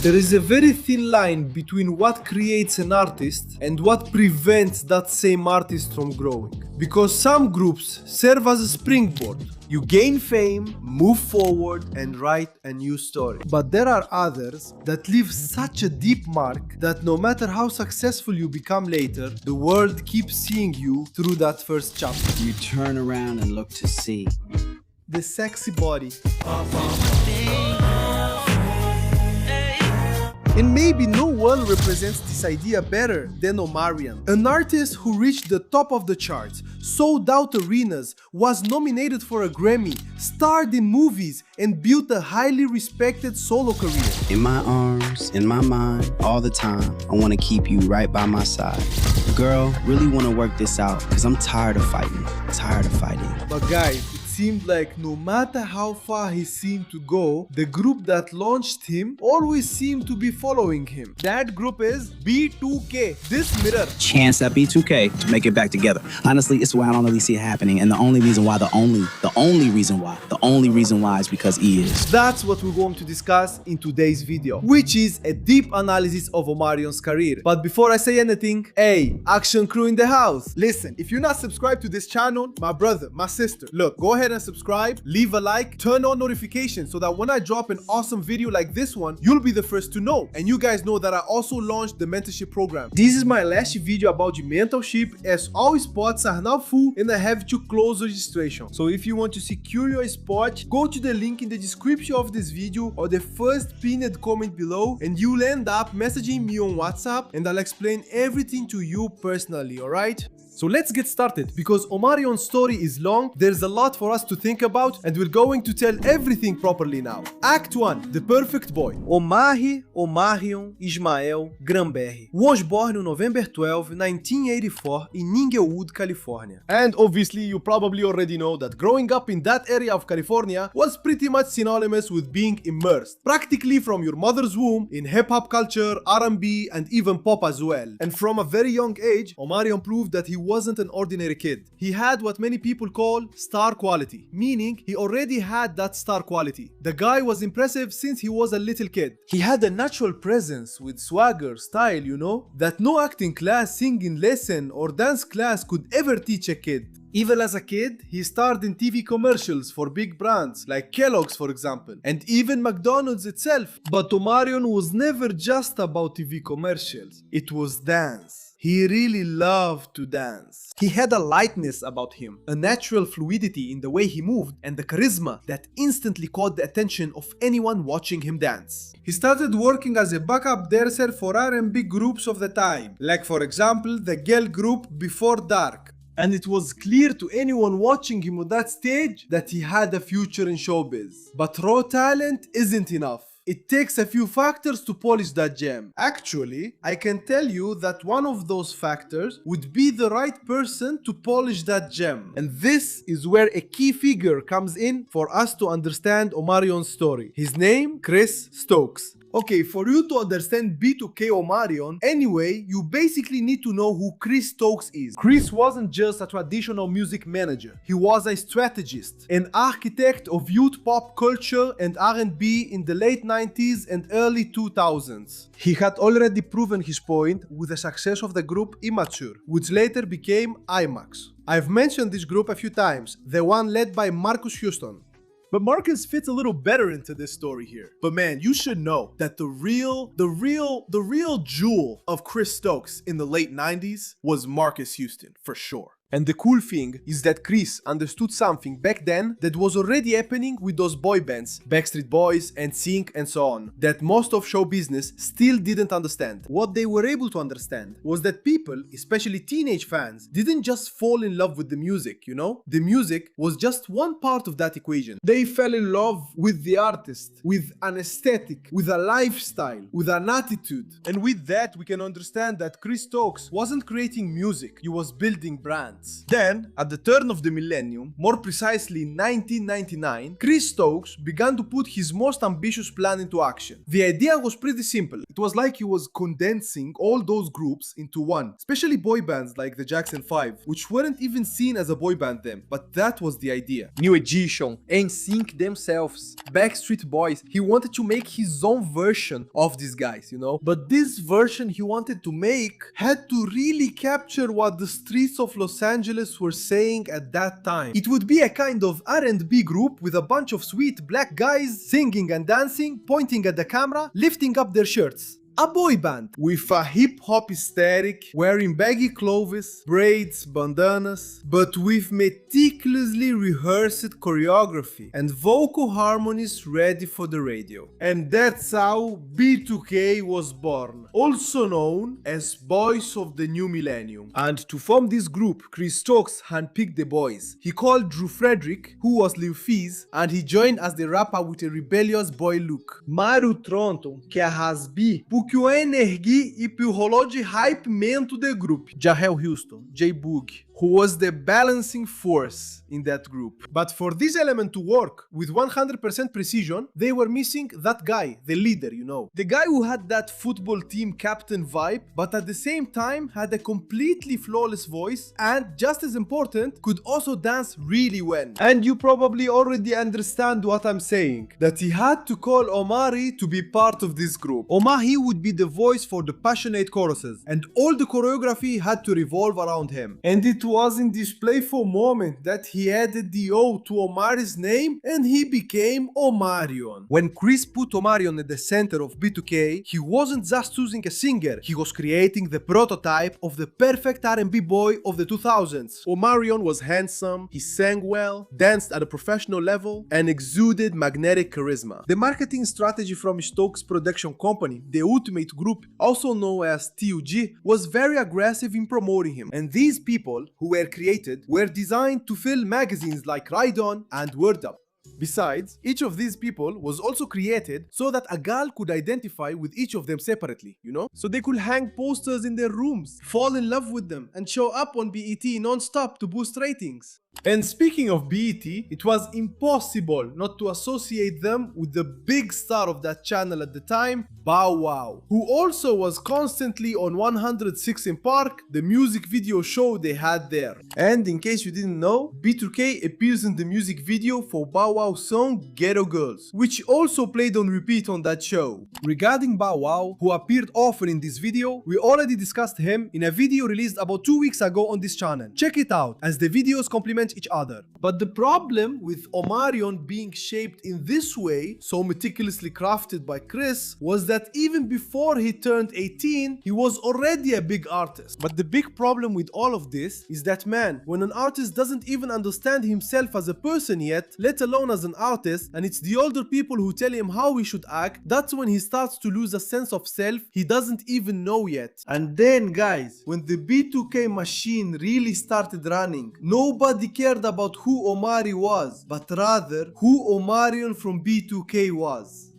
There is a very thin line between what creates an artist and what prevents that same artist from growing. Because some groups serve as a springboard. You gain fame, move forward, and write a new story. But there are others that leave such a deep mark that no matter how successful you become later, the world keeps seeing you through that first chapter. You turn around and look to see the sexy body. And maybe no one represents this idea better than Omarion, an artist who reached the top of the charts, sold out arenas, was nominated for a Grammy, starred in movies, and built a highly respected solo career. In my arms, in my mind, all the time, I want to keep you right by my side. Girl, really want to work this out, because I'm tired of fighting, But guys, it seemed like no matter how far he seemed to go, the group that launched him always seemed to be following him. That group is B2K. This mirror. Chance at B2K to make it back together. Honestly, it's why I don't really see it happening. And the only reason why is because he is. That's what we're going to discuss in today's video, which is a deep analysis of Omarion's career. But before I say anything, hey, action crew in the house. Listen, if you're not subscribed to this channel, my brother, my sister, look, go ahead and subscribe, leave a like, turn on notifications so that when I drop an awesome video like this one, you'll be the first to know. And you guys know that I also launched the mentorship program. This is my last video about the mentorship, as all spots are now full and I have to close registration. So if you want to secure your spot, go to the link in the description of this video or the first pinned comment below and you'll end up messaging me on WhatsApp and I'll explain everything to you personally, alright? So let's get started, because Omarion's story is long, there's a lot for us to think about, and we're going to tell everything properly now. Act 1. The Perfect Boy. Omarion Ismael Granberry was born on November 12, 1984 in Inglewood, California. And obviously you probably already know that growing up in that area of California was pretty much synonymous with being immersed, practically from your mother's womb, in hip-hop culture, R&B, and even pop as well. And from a very young age, Omarion proved that he wasn't an ordinary kid. He had what many people call star quality, meaning he already had that star quality. The guy was impressive since he was a little kid. He had a natural presence with swagger, style, you know, that no acting class, singing lesson, or dance class could ever teach a kid. Even as a kid, he starred in TV commercials for big brands like Kellogg's, for example, and even McDonald's itself. But Omarion was never just about TV commercials. It was dance. He really loved to dance. He had a lightness about him, a natural fluidity in the way he moved, and the charisma that instantly caught the attention of anyone watching him dance. He started working as a backup dancer for R&B groups of the time, like for example the girl group Before Dark. And it was clear to anyone watching him on that stage that he had a future in showbiz. But raw talent isn't enough. It takes a few factors to polish that gem. Actually, I can tell you that one of those factors would be the right person to polish that gem. And this is where a key figure comes in for us to understand Omarion's story. His name, Chris Stokes. Okay, for you to understand B2K Omarion, anyway, you basically need to know who Chris Stokes is. Chris wasn't just a traditional music manager. He was a strategist, an architect of youth pop culture and R&B in the late 90s and early 2000s. He had already proven his point with the success of the group Immature, which later became IMAX. I've mentioned this group a few times, the one led by Marcus Houston. But Marcus fits a little better into this story here. But man, you should know that the real jewel of Chris Stokes in the late 90s was Marcus Houston, for sure. And the cool thing is that Chris understood something back then that was already happening with those boy bands, Backstreet Boys, NSYNC, and so on, that most of show business still didn't understand. What they were able to understand was that people, especially teenage fans, didn't just fall in love with the music, you know? The music was just one part of that equation. They fell in love with the artist, with an aesthetic, with a lifestyle, with an attitude. And with that, we can understand that Chris Stokes wasn't creating music, he was building brand. nuts. Then, at the turn of the millennium, more precisely in 1999, Chris Stokes began to put his most ambitious plan into action. The idea was pretty simple. It was like he was condensing all those groups into one, especially boy bands like the Jackson 5, which weren't even seen as a boy band then, but that was the idea. New Edition, NSYNC themselves, Backstreet Boys. He wanted to make his own version of these guys, you know? But this version he wanted to make had to really capture what the streets of Los Angeles were saying at that time. It would be a kind of R&B group with a bunch of sweet black guys singing and dancing, pointing at the camera, lifting up their shirts. A boy band with a hip-hop aesthetic, wearing baggy clothes, braids, bandanas, but with meticulously rehearsed choreography and vocal harmonies ready for the radio. And that's how B2K was born, also known as Boys of the New Millennium. And to form this group, Chris Stokes handpicked the boys. He called Drew Frederick, who was Lil Fizz, and he joined as the rapper with a rebellious boy look. Mário Tronton, que é Rasbi, que o energi e pro rolou de hypemento do grupo. Jahel Houston, J-Boog, who was the balancing force in that group. But for this element to work with 100% precision, they were missing that guy, the leader, you know. The guy who had that football team captain vibe, but at the same time had a completely flawless voice and, just as important, could also dance really well. And you probably already understand what I'm saying, that he had to call Omari to be part of this group. Omari would be the voice for the passionate choruses, and all the choreography had to revolve around him. And it was in this playful moment that he added the O to Omari's name and he became Omarion. When Chris put Omarion at the center of B2K, he wasn't just choosing a singer, he was creating the prototype of the perfect R&B boy of the 2000s. Omarion was handsome, he sang well, danced at a professional level, and exuded magnetic charisma. The marketing strategy from Stokes' production company, the Ultimate Group, also known as TUG, was very aggressive in promoting him, and these people who were created were designed to fill magazines like Ride On and Word Up. Besides, each of these people was also created so that a gal could identify with each of them separately, you know? So they could hang posters in their rooms, fall in love with them, and show up on BET non-stop to boost ratings. And speaking of BET, it was impossible not to associate them with the big star of that channel at the time, Bow Wow, who also was constantly on 106 in Park, the music video show they had there. And in case you didn't know, B2K appears in the music video for Bow Wow's song Ghetto Girls, which also played on repeat on that show. Regarding Bow Wow, who appeared often in this video, we already discussed him in a video released about 2 weeks ago on this channel. Check it out, as the videos complement each other. But the problem with Omarion being shaped in this way, so meticulously crafted by Chris, was that even before he turned 18, he was already a big artist. But the big problem with all of this is that, man, when an artist doesn't even understand himself as a person yet, let alone as an artist, and it's the older people who tell him how he should act, that's when he starts to lose a sense of self he doesn't even know yet. And then, guys, when the B2K machine really started running, nobody cared about who Omari was, but rather who Omarion from B2K was.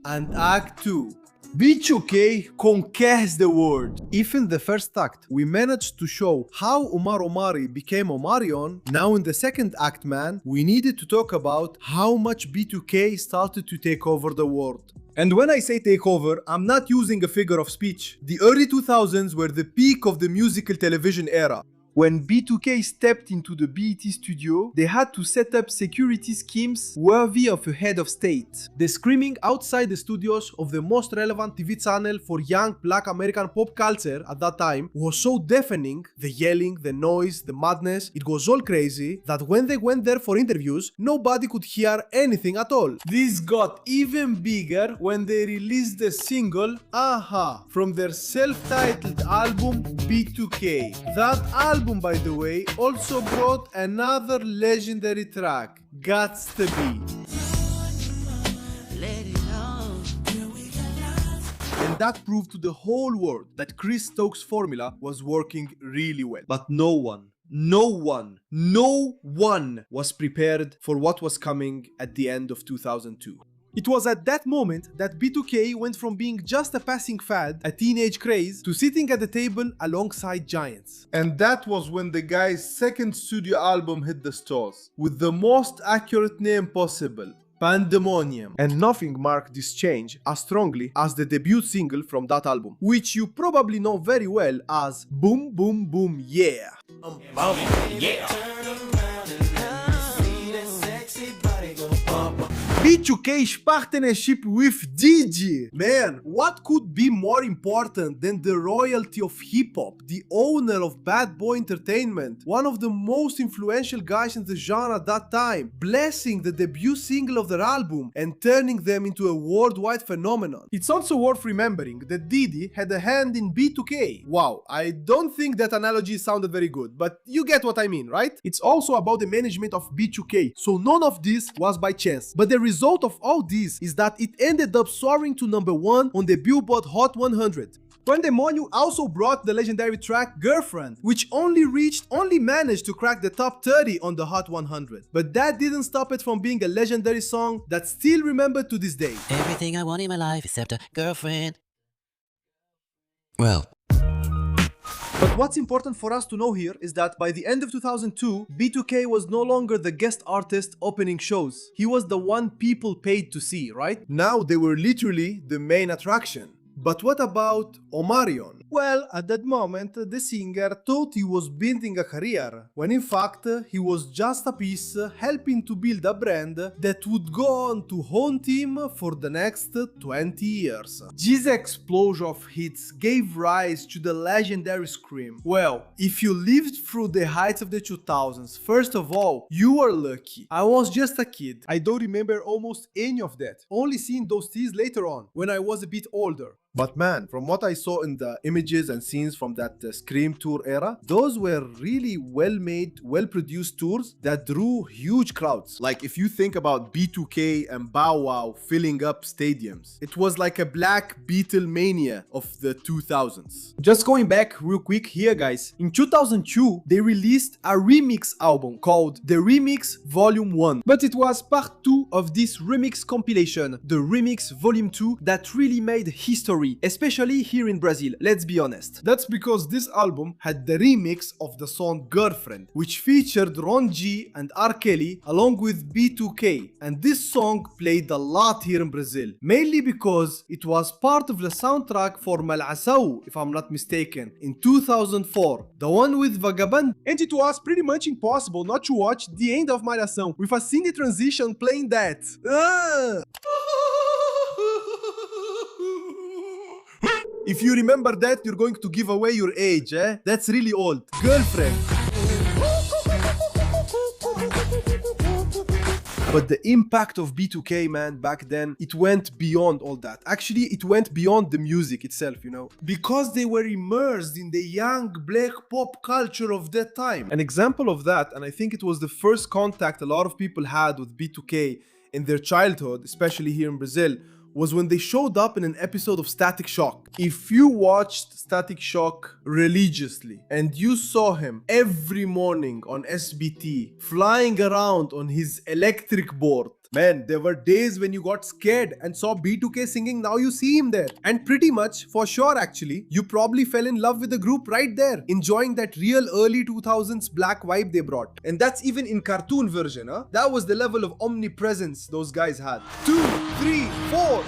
And Act 2. B2K conquers the world. If in the first act we managed to show how Omari became Omarion, now in the second act, man, we needed to talk about how much B2K started to take over the world. And when I say take over, I'm not using a figure of speech. The early 2000s were the peak of the musical television era. When B2K stepped into the BET studio, they had to set up security schemes worthy of a head of state. The screaming outside the studios of the most relevant TV channel for young black American pop culture at that time was so deafening, the yelling, the noise, the madness, it was all crazy, that when they went there for interviews, nobody could hear anything at all. This got even bigger when they released the single Aha from their self-titled album B2K. That album, by the way, also brought another legendary track, Gots to Be. And that proved to the whole world that Chris Stokes' formula was working really well. But no one was prepared for what was coming at the end of 2002. It was at that moment that B2K went from being just a passing fad, a teenage craze, to sitting at the table alongside giants. And that was when the guy's second studio album hit the stores, with the most accurate name possible, Pandemonium. And nothing marked this change as strongly as the debut single from that album, which you probably know very well as Boom Boom Boom Yeah. B2K's partnership with Digi. Man, what could be more important than the royalty of hip-hop, the owner of Bad Boy Entertainment, one of the most influential guys in the genre at that time, blessing the debut single of their album and turning them into a worldwide phenomenon. It's also worth remembering that Didi had a hand in B2K. Wow, I don't think that analogy sounded very good, but you get what I mean, right? It's also about the management of B2K, so none of this was by chance. But the result of all this is that it ended up soaring to #1 on the Billboard Hot 100. Pandemonium also brought the legendary track Girlfriend, which only managed to crack the top 30 on the Hot 100. But that didn't stop it from being a legendary song that's still remembered to this day. Everything I want in my life except a girlfriend. Well. But what's important for us to know here is that by the end of 2002, B2K was no longer the guest artist opening shows. He was the one people paid to see, right? Now they were literally the main attraction. But what about Omarion? Well, at that moment, the singer thought he was building a career, when in fact, he was just a piece helping to build a brand that would go on to haunt him for the next 20 years. This explosion of hits gave rise to the legendary Scream. Well, if you lived through the heights of the 2000s, first of all, you are lucky. I was just a kid. I don't remember almost any of that, only seeing those teas later on, when I was a bit older. But man, from what I saw in the images and scenes from that Scream tour era, those were really well-made, well-produced tours that drew huge crowds. Like if you think about B2K and Bow Wow filling up stadiums, it was like a black Beatlemania of the 2000s. Just going back real quick here, guys, in 2002, they released a remix album called The Remix Volume 1. But it was part 2 of this remix compilation, the Remix Volume 2, that really made history, especially here in Brazil, let's be honest. That's because this album had the remix of the song Girlfriend, which featured Ron G and R. Kelly along with B2K, and this song played a lot here in Brazil, mainly because it was part of the soundtrack for Mal'asau, if I'm not mistaken, in 2004, the one with Vagabond. And it was pretty much impossible not to watch the end of Mal'asau with a scene transition playing that. If you remember that, you're going to give away your age, eh? That's really old. Girlfriend. But the impact of B2K, man, back then, it went beyond all that. Actually, it went beyond the music itself, you know? Because they were immersed in the young black pop culture of that time. An example of that, and I think it was the first contact a lot of people had with B2K in their childhood, especially here in Brazil, was when they showed up in an episode of Static Shock. If you watched Static Shock religiously and you saw him every morning on SBT flying around on his electric board, man, there were days when you got scared and saw B2K singing Now You See Him there. And pretty much, for sure actually, you probably fell in love with the group right there, enjoying that real early 2000s black vibe they brought. And that's even in cartoon version, huh? That was the level of omnipresence those guys had. 2, 3, 4.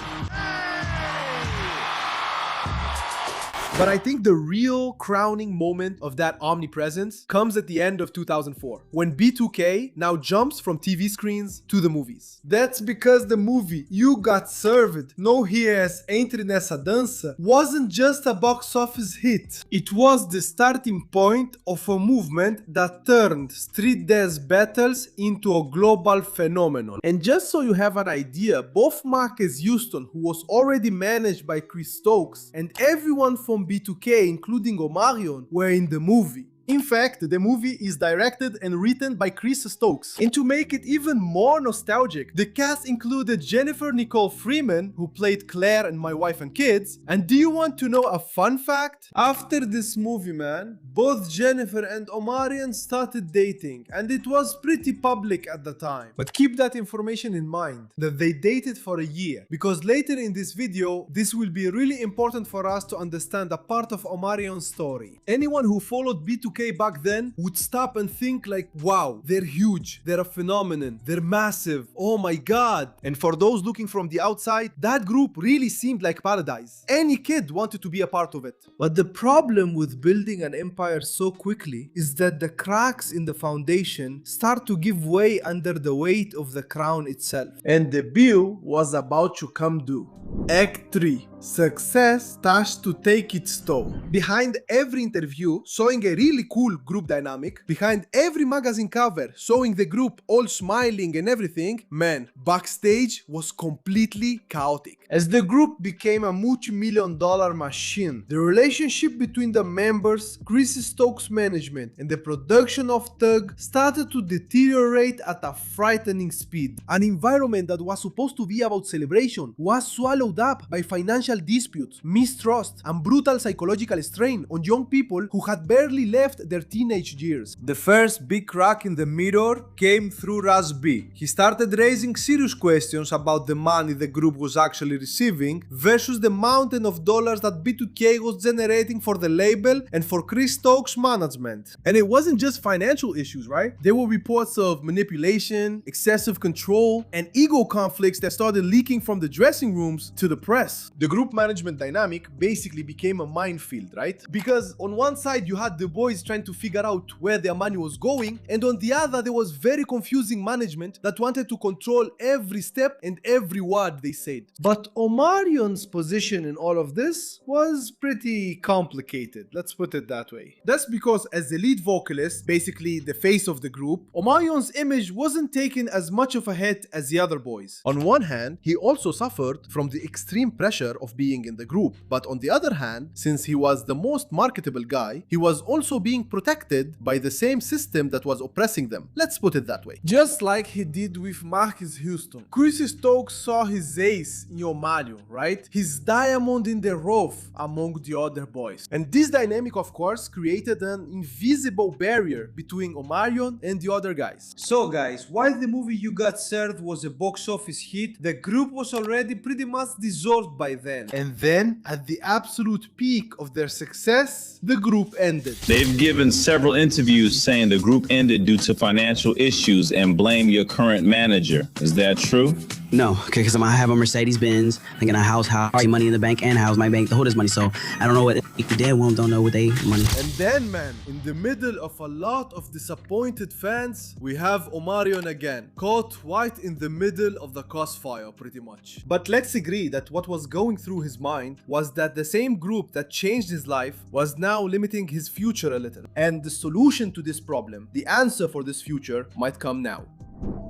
But I think the real crowning moment of that omnipresence comes at the end of 2004, when B2K now jumps from TV screens to the movies. That's because the movie You Got Served, No Ries Entre Nessa Dança, wasn't just a box office hit. It was the starting point of a movement that turned street dance battles into a global phenomenon. And just so you have an idea, both Marques Houston, who was already managed by Chris Stokes, and everyone from B2K, including Omarion, were in the movie. In fact, the movie is directed and written by Chris Stokes. And to make it even more nostalgic, the cast included Jennifer Nicole Freeman, who played Claire in My Wife and Kids. And do you want to know a fun fact? After this movie, man, both Jennifer and Omarion started dating, and it was pretty public at the time. But keep that information in mind, that they dated for a year, because later in this video, this will be really important for us to understand a part of Omarion's story. Anyone who followed B2K back then would stop and think like, wow, they're huge, they're a phenomenon, they're massive, oh my god. And for those looking from the outside, that group really seemed like paradise. Any kid wanted to be a part of it. But the problem with building an empire so quickly is that the cracks in the foundation start to give way under the weight of the crown itself. And the bill was about to come due. Act 3. Success starts to take its toll. Behind every interview showing a really cool group dynamic, behind every magazine cover showing the group all smiling and everything, man, backstage was completely chaotic. As the group became a multi-million-dollar machine, the relationship between the members, Chris Stokes' management, and the production of Thug started to deteriorate at a frightening speed. An environment that was supposed to be about celebration was swallowed up by financial disputes, mistrust, and brutal psychological strain on young people who had barely left their teenage years. The first big crack in the mirror came through Raz B. He started raising serious questions about the money the group was actually receiving versus the mountain of dollars that B2K was generating for the label and for Chris Stokes' management. And it wasn't just financial issues, right? There were reports of manipulation, excessive control, and ego conflicts that started leaking from the dressing rooms to the press. The group management dynamic basically became a minefield, right? Because on one side you had the boys trying to figure out where their money was going, and on the other there was very confusing management that wanted to control every step and every word they said. But Omarion's position in all of this was pretty complicated, let's put it that way. That's because as the lead vocalist, basically the face of the group, Omarion's image wasn't taken as much of a hit as the other boys. On one hand, he also suffered from the extreme pressure of being in the group, but on the other hand, since he was the most marketable guy, he was also being protected by the same system that was oppressing them. Let's put it that way. Just like he did with Marcus Houston, Chris Stokes saw his ace in Omarion, right? His diamond in the rough among the other boys. And this dynamic, of course, created an invisible barrier between Omarion and the other guys. So guys, while the movie You Got Served was a box office hit, the group was already pretty much dissolved by then. And then, at the absolute peak of their success, the group ended. They've given several interviews saying the group ended due to financial issues and blame your current manager. Is that true? No, because I have a Mercedes-Benz, I got a house, money in the bank, and house my bank to hold this money. So I don't know what the dead one don't know what they money. And then, man, in the middle of a lot of disappointed fans, we have Omarion again, caught right in the middle of the crossfire, pretty much. But let's agree that what was going through his mind was that the same group that changed his life was now limiting his future a little. And the solution to this problem, the answer for this future, might come now.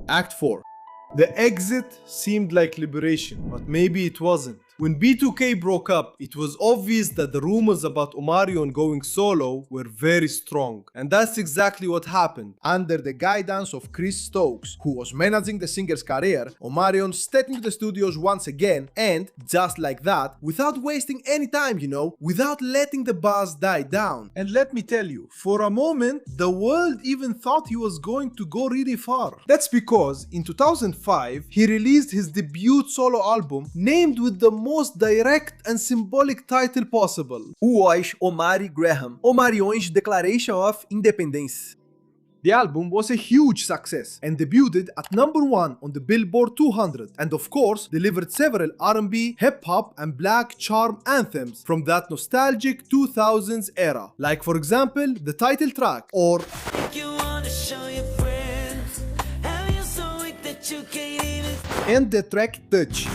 Act 4. The exit seemed like liberation, but maybe it wasn't. When B2K broke up, it was obvious that the rumors about Omarion going solo were very strong. And that's exactly what happened. Under the guidance of Chris Stokes, who was managing the singer's career, Omarion stepped into the studios once again, and just like that, without wasting any time, without letting the buzz die down. And let me tell you, for a moment, the world even thought he was going to go really far. That's because in 2005, he released his debut solo album named with the most direct and symbolic title possible. O was Omari Graham, Omarion's Declaration of Independence. The album was a huge success and debuted at #1 on the Billboard 200, and of course delivered several R&B, hip-hop and black charm anthems from that nostalgic 2000s era, like for example the title track, or and the track Touch.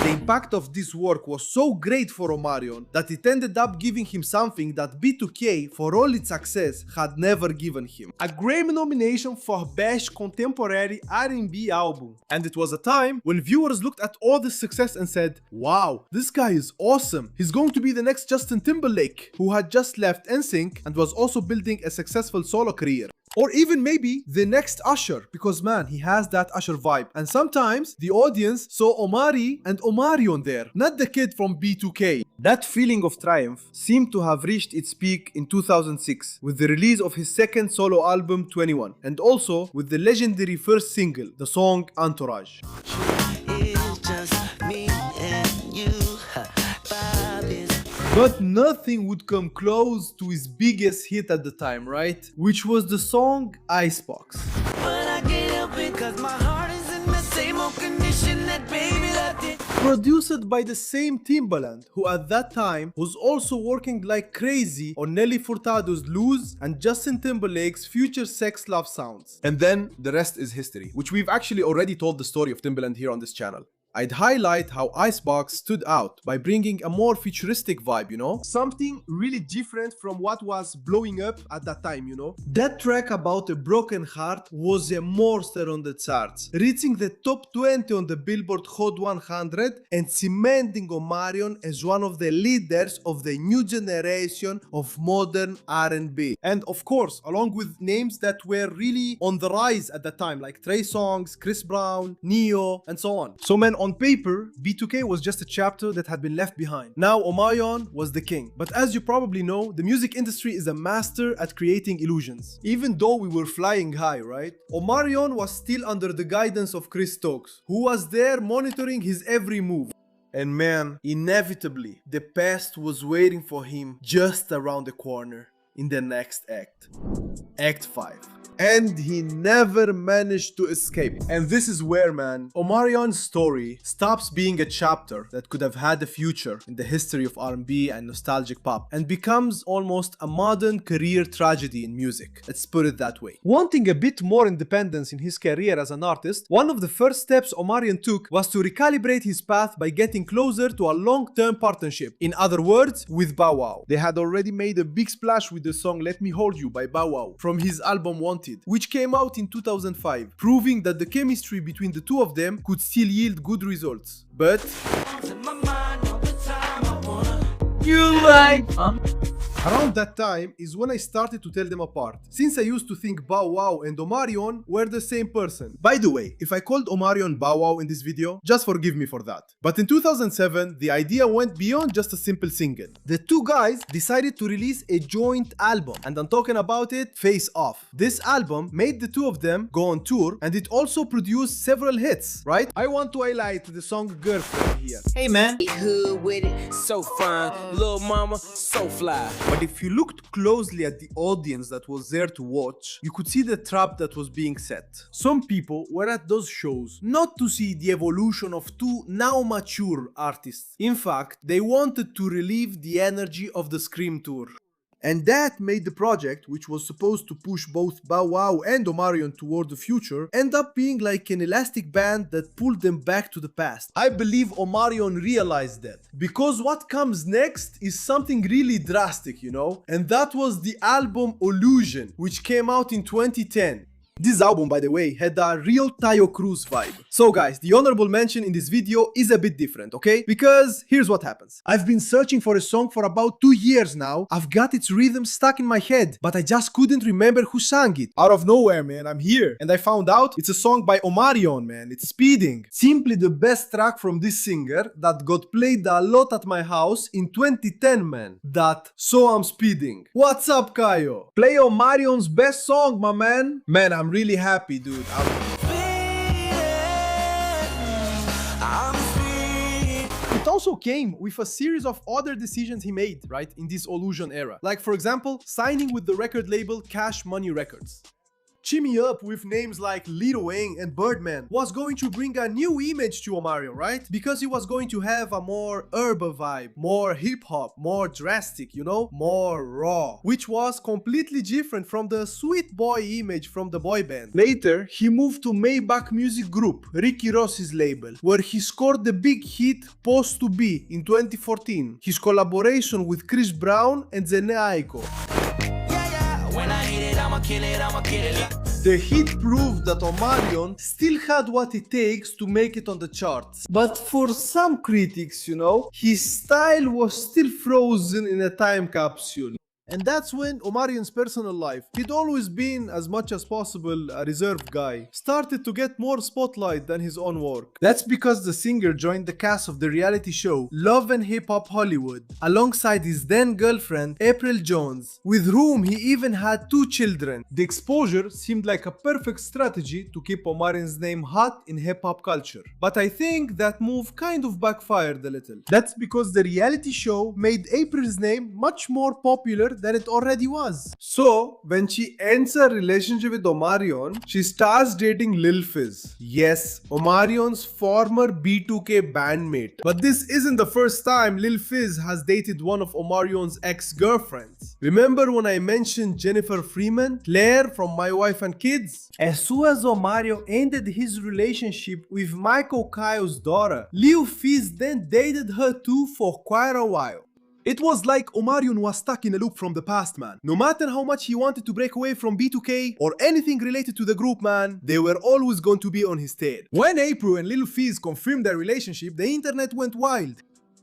The impact of this work was so great for Omarion that it ended up giving him something that B2K, for all its success, had never given him. A Grammy nomination for Best Contemporary R&B Album. And it was a time when viewers looked at all this success and said, wow, this guy is awesome. He's going to be the next Justin Timberlake, who had just left NSYNC and was also building a successful solo career. Or even maybe the next Usher, because man, he has that Usher vibe. And sometimes the audience saw Omari and Omarion there, not the kid from B2K. That feeling of triumph seemed to have reached its peak in 2006 with the release of his second solo album 21, and also with the legendary first single, the song Entourage. It's just me and you. But nothing would come close to his biggest hit at the time, right? Which was the song Icebox. But I can't help it 'cause my heart is in the same old condition that baby left it. Produced by the same Timbaland, who at that time was also working like crazy on Nelly Furtado's Lose and Justin Timberlake's Future Sex Love Sounds. And then the rest is history, which we've actually already told the story of Timbaland here on this channel. I'd highlight how Icebox stood out by bringing a more futuristic vibe, you know? Something really different from what was blowing up at that time, you know? That track about a broken heart was a monster on the charts, reaching the top 20 on the Billboard Hot 100 and cementing Omarion as one of the leaders of the new generation of modern R&B. And of course, along with names that were really on the rise at the time, like Trey Songz, Chris Brown, Neo, and so on. So man, on paper, B2K was just a chapter that had been left behind. Now Omarion was the king. But as you probably know, the music industry is a master at creating illusions. Even though we were flying high, right? Omarion was still under the guidance of Chris Stokes, who was there monitoring his every move. And man, inevitably, the past was waiting for him just around the corner in the next act. Act 5. And he never managed to escape. And this is where, man, Omarion's story stops being a chapter that could have had a future in the history of R&B and nostalgic pop and becomes almost a modern career tragedy in music. Let's put it that way. Wanting a bit more independence in his career as an artist, one of the first steps Omarion took was to recalibrate his path by getting closer to a long-term partnership. In other words, with Bow Wow. They had already made a big splash with the song Let Me Hold You by Bow Wow from his album Wanted, which came out in 2005, proving that the chemistry between the two of them could still yield good results. But around that time is when I started to tell them apart, since I used to think Bow Wow and Omarion were the same person. By the way, if I called Omarion Bow Wow in this video, just forgive me for that. But in 2007, the idea went beyond just a simple single. The two guys decided to release a joint album, and I'm talking about it, Face Off. This album made the two of them go on tour, and it also produced several hits, right? I want to highlight the song Girlfriend here. Hey man, hood with it, so fine, little mama, so fly. But if you looked closely at the audience that was there to watch, you could see the trap that was being set. Some people were at those shows not to see the evolution of two now mature artists. In fact, they wanted to relieve the energy of the Scream tour. And that made the project, which was supposed to push both Bow Wow and Omarion toward the future, end up being like an elastic band that pulled them back to the past. I believe Omarion realized that, because what comes next is something really drastic, you know? And that was the album Illusion, which came out in 2010. This album, by the way, had a real Tayo Cruz vibe. So guys, the honorable mention in this video is a bit different, okay? Because here's what happens. I've been searching for a song for about 2 years now. I've got its rhythm stuck in my head, but I just couldn't remember who sang it. Out of nowhere, man, I'm here. And I found out it's a song by Omarion, man. It's Speeding. Simply the best track from this singer that got played a lot at my house in 2010, man. That So I'm Speeding. What's up, Kayo? Play Omarion's best song, my man. Man, I'm really happy, dude. It also came with a series of other decisions he made, right, in this Illusion era. Like, for example, signing with the record label Cash Money Records. Chimmy Up with names like Lil Wayne and Birdman was going to bring a new image to Omarion, right? Because he was going to have a more urban vibe, more hip-hop, more drastic, you know, more raw, which was completely different from the sweet boy image from the boy band. Later, he moved to Maybach Music Group, Ricky Ross's label, where he scored the big hit Supposed to Be in 2014, his collaboration with Chris Brown and Zene Aiko. When I hit it, I'ma kill it, I'ma get it. The hit proved that Omarion still had what it takes to make it on the charts. But for some critics, you know, his style was still frozen in a time capsule. And that's when Omarion's personal life, he'd always been as much as possible a reserved guy, started to get more spotlight than his own work. That's because the singer joined the cast of the reality show Love and Hip Hop Hollywood, alongside his then girlfriend April Jones, with whom he even had 2 children. The exposure seemed like a perfect strategy to keep Omarion's name hot in hip hop culture. But I think that move kind of backfired a little. That's because the reality show made April's name much more popular than it already was. So, when she ends a relationship with Omarion, she starts dating Lil Fizz. Yes, Omarion's former B2K bandmate. But this isn't the first time Lil Fizz has dated one of Omarion's ex-girlfriends. Remember when I mentioned Jennifer Freeman, Claire from My Wife and Kids? As soon as Omarion ended his relationship with Michael Kyle's daughter, Lil Fizz then dated her too for quite a while. It was like Omarion was stuck in a loop from the past, man. No matter how much he wanted to break away from B2K or anything related to the group, man, they were always going to be on his tail. When April and Lil Fizz confirmed their relationship, the internet went wild.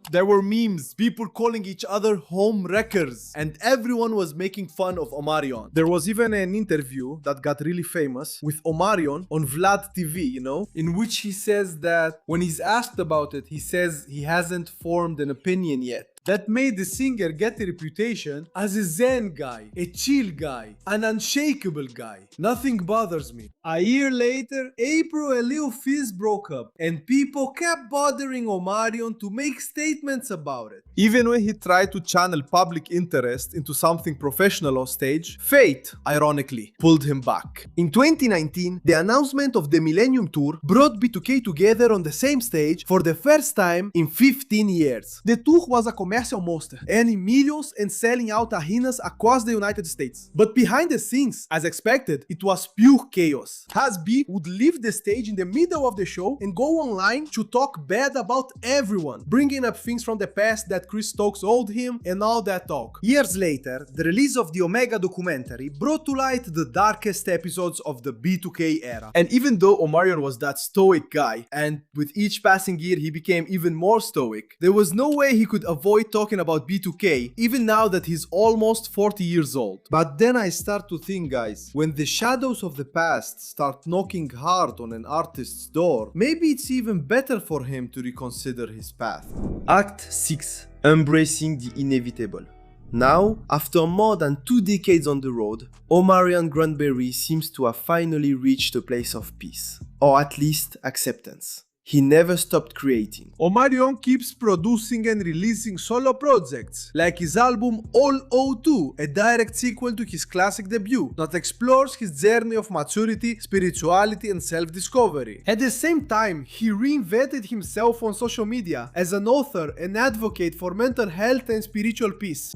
There were memes, people calling each other home wreckers, and everyone was making fun of Omarion. There was even an interview that got really famous with Omarion on Vlad TV, you know, in which he says that when he's asked about it, he says he hasn't formed an opinion yet. That made the singer get a reputation as a zen guy, a chill guy, an unshakable guy. Nothing bothers me. A year later, April and Lil Fizz broke up, and people kept bothering Omarion to make statements about it. Even when he tried to channel public interest into something professional on stage, fate, ironically, pulled him back. In 2019, the announcement of the Millennium Tour brought B2K together on the same stage for the first time in 15 years. The tour was a commercial monster, earning millions and selling out arenas across the United States. But behind the scenes, as expected, it was pure chaos. Has-B would leave the stage in the middle of the show and go online to talk bad about everyone, bringing up things from the past that Chris Stokes owed him and all that talk. Years later, the release of the Omega documentary brought to light the darkest episodes of the B2K era. And even though Omarion was that stoic guy, and with each passing year he became even more stoic, there was no way he could avoid talking about B2K, even now that he's almost 40 years old. But then I start to think, guys, when the shadows of the past start knocking hard on an artist's door, maybe it's even better for him to reconsider his path. Act 6. Embracing the inevitable. Now, after more than 2 decades on the road, Omarion Granberry seems to have finally reached a place of peace, or at least acceptance. He never stopped creating. Omarion keeps producing and releasing solo projects, like his album All O2, a direct sequel to his classic debut, that explores his journey of maturity, spirituality and self-discovery. At the same time, he reinvented himself on social media as an author and advocate for mental health and spiritual peace.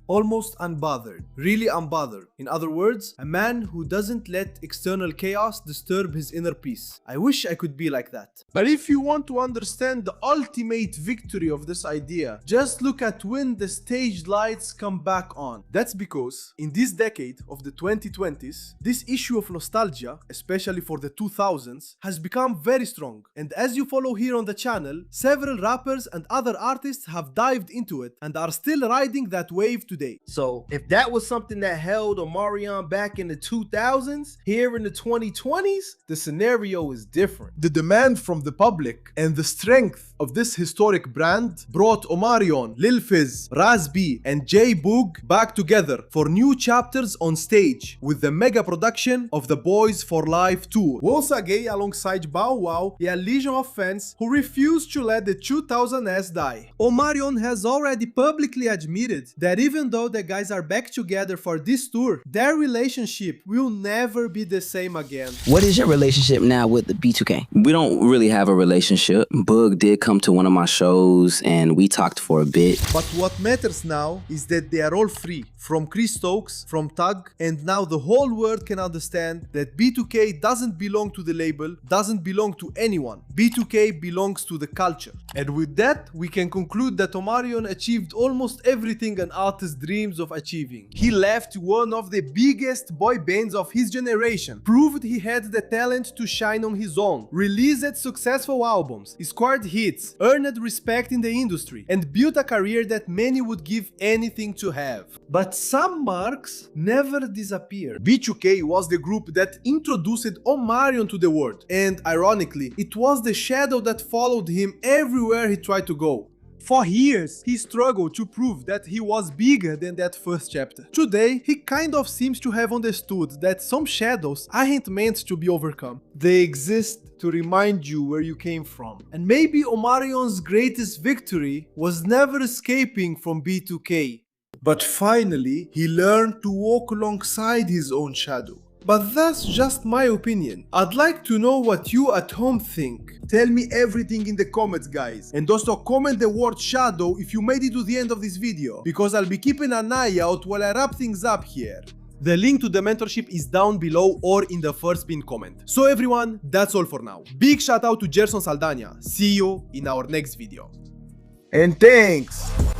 Almost unbothered, really unbothered. In other words, a man who doesn't let external chaos disturb his inner peace. I wish I could be like that. But if you want to understand the ultimate victory of this idea, just look at when the stage lights come back on. That's because in this decade of the 2020s, this issue of nostalgia, especially for the 2000s, has become very strong. And as you follow here on the channel, several rappers and other artists have dived into it and are still riding that wave today. So if that was something that held Omarion back in the 2000s, here in the 2020s, the scenario is different. The demand from the public and the strength of this historic brand brought Omarion, Lil Fizz, Raz B, and J Boog back together for new chapters on stage with the mega production of the Boys for Life tour. Once again, alongside Bow Wow, a legion of fans who refused to let the 2000s die. Omarion has already publicly admitted that even though the guys are back together for this tour, their relationship will never be the same again. What is your relationship now with the B2K? We don't really have a relationship. Boog did come to one of my shows and we talked for a bit. But what matters now is that they are all free. From Chris Stokes, from Tug, and now the whole world can understand that B2K doesn't belong to the label, doesn't belong to anyone. B2K belongs to the culture. And with that, we can conclude that Omarion achieved almost everything an artist dreams of achieving. He left one of the biggest boy bands of his generation, proved he had the talent to shine on his own, released successful albums, scored hits, earned respect in the industry, and built a career that many would give anything to have. But some marks never disappear. B2K was the group that introduced Omarion to the world, and ironically, it was the shadow that followed him everywhere he tried to go. For years, he struggled to prove that he was bigger than that first chapter. Today, he kind of seems to have understood that some shadows aren't meant to be overcome. They exist to remind you where you came from. And maybe Omarion's greatest victory was never escaping from B2K. But finally, he learned to walk alongside his own shadow. But that's just my opinion. I'd like to know what you at home think. Tell me everything in the comments, guys. And also comment the word shadow if you made it to the end of this video, because I'll be keeping an eye out while I wrap things up here. The link to the mentorship is down below or in the first pinned comment. So everyone, that's all for now. Big shout out to Gerson Saldana. See you in our next video. And thanks!